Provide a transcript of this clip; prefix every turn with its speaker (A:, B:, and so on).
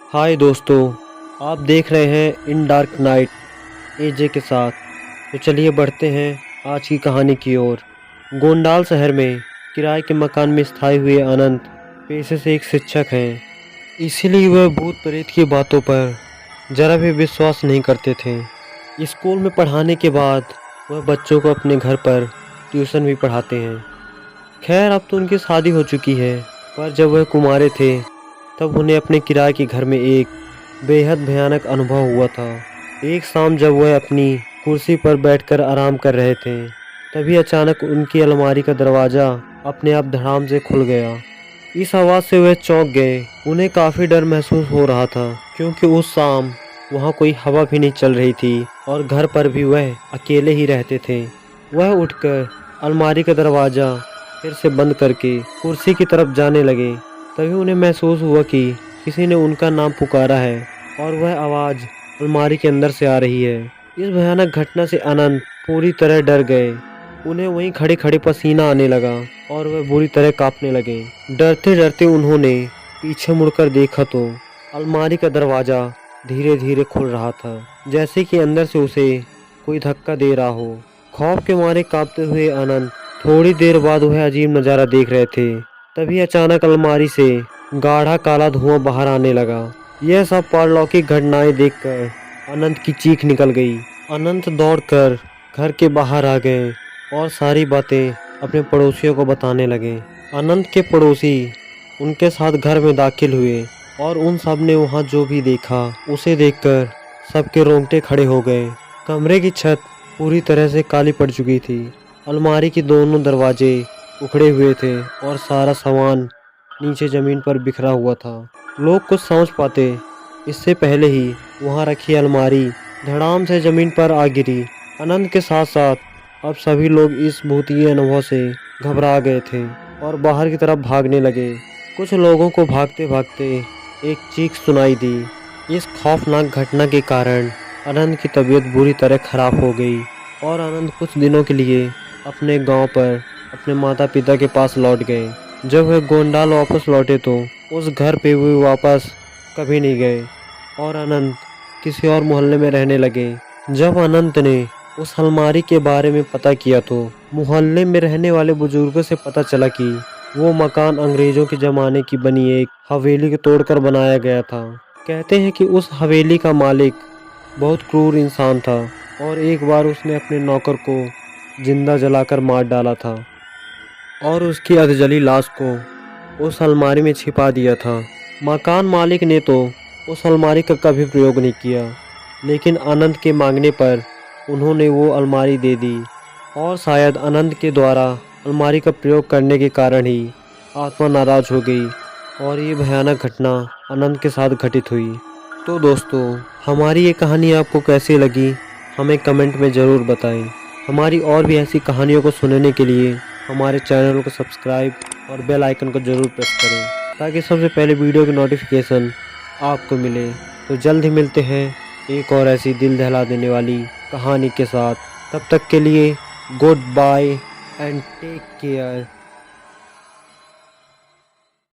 A: हाय दोस्तों, आप देख रहे हैं इन डार्क नाइट एजे के साथ। तो चलिए बढ़ते हैं आज की कहानी की ओर। गोंडाल शहर में किराए के मकान में स्थायी हुए अनंत पेशे से एक शिक्षक हैं। इसीलिए वह भूत प्रेत की बातों पर जरा भी विश्वास नहीं करते थे। स्कूल में पढ़ाने के बाद वह बच्चों को अपने घर पर ट्यूशन भी पढ़ाते हैं। खैर अब तो उनकी शादी हो चुकी है, पर जब वह कुंवारे थे तब उन्हें अपने किराए के घर में एक बेहद भयानक अनुभव हुआ था। एक शाम जब वह अपनी कुर्सी पर बैठकर आराम कर रहे थे, तभी अचानक उनकी अलमारी का दरवाज़ा अपने आप धड़ाम से खुल गया। इस आवाज़ से वह चौंक गए। उन्हें काफ़ी डर महसूस हो रहा था, क्योंकि उस शाम वहाँ कोई हवा भी नहीं चल रही थी और घर पर भी वह अकेले ही रहते थे। वह उठकर अलमारी का दरवाज़ा फिर से बंद करके कुर्सी की तरफ जाने लगे। तभी उन्हें महसूस हुआ कि किसी ने उनका नाम पुकारा है और वह आवाज़ अलमारी के अंदर से आ रही है। इस भयानक घटना से अनंत पूरी तरह डर गए। उन्हें वहीं खड़े खड़े पसीना आने लगा और वह बुरी तरह कांपने लगे। डरते डरते उन्होंने पीछे मुड़कर देखा तो अलमारी का दरवाज़ा धीरे धीरे खुल रहा था, जैसे कि अंदर से उसे कोई धक्का दे रहा हो। खौफ के मारे कांपते हुए अनंत थोड़ी देर बाद वह अजीब नज़ारा देख रहे थे। तभी अचानक अलमारी से गाढ़ा काला धुआं बाहर आने लगा। यह सब पारलौकिक घटनाएं देखकर अनंत की चीख निकल गई। अनंत दौड़कर घर के बाहर आ गए और सारी बातें अपने पड़ोसियों को बताने लगे। अनंत के पड़ोसी उनके साथ घर में दाखिल हुए और उन सब ने वहाँ जो भी देखा उसे देखकर सबके रोंगटे खड़े हो गए। कमरे की छत पूरी तरह से काली पड़ चुकी थी। अलमारी के दोनों दरवाजे उखड़े हुए थे और सारा सामान नीचे ज़मीन पर बिखरा हुआ था। लोग कुछ समझ पाते इससे पहले ही वहाँ रखी अलमारी धड़ाम से ज़मीन पर आ गिरी। अनंत के साथ साथ अब सभी लोग इस भूतिए अनुभव से घबरा गए थे और बाहर की तरफ भागने लगे। कुछ लोगों को भागते भागते एक चीख सुनाई दी। इस खौफनाक घटना के कारण अनंत की तबीयत बुरी तरह खराब हो गई और अनंत कुछ दिनों के लिए अपने गांव पर अपने माता पिता के पास लौट गए। जब वह गोंडाल वापस लौटे तो उस घर पे वे वापस कभी नहीं गए और अनंत किसी और मोहल्ले में रहने लगे। जब अनंत ने उस अलमारी के बारे में पता किया तो मोहल्ले में रहने वाले बुजुर्गों से पता चला कि वो मकान अंग्रेज़ों के ज़माने की बनी एक हवेली को तोड़कर बनाया गया था। कहते हैं कि उस हवेली का मालिक बहुत क्रूर इंसान था और एक बार उसने अपने नौकर को जिंदा जलाकर मार डाला था और उसकी अधजली लाश को उस अलमारी में छिपा दिया था। मकान मालिक ने तो उस अलमारी का कभी प्रयोग नहीं किया, लेकिन अनंत के मांगने पर उन्होंने वो अलमारी दे दी और शायद अनंत के द्वारा अलमारी का प्रयोग करने के कारण ही आत्मा नाराज हो गई और ये भयानक घटना अनंत के साथ घटित हुई। तो दोस्तों, हमारी ये कहानी आपको कैसी लगी हमें कमेंट में ज़रूर बताएं। हमारी और भी ऐसी कहानियों को सुनने के लिए हमारे चैनल को सब्सक्राइब और बेल आइकन को ज़रूर प्रेस करें, ताकि सबसे पहले वीडियो की नोटिफिकेशन आपको मिले। तो जल्द ही मिलते हैं एक और ऐसी दिल दहला देने वाली कहानी के साथ। तब तक के लिए goodbye and take care.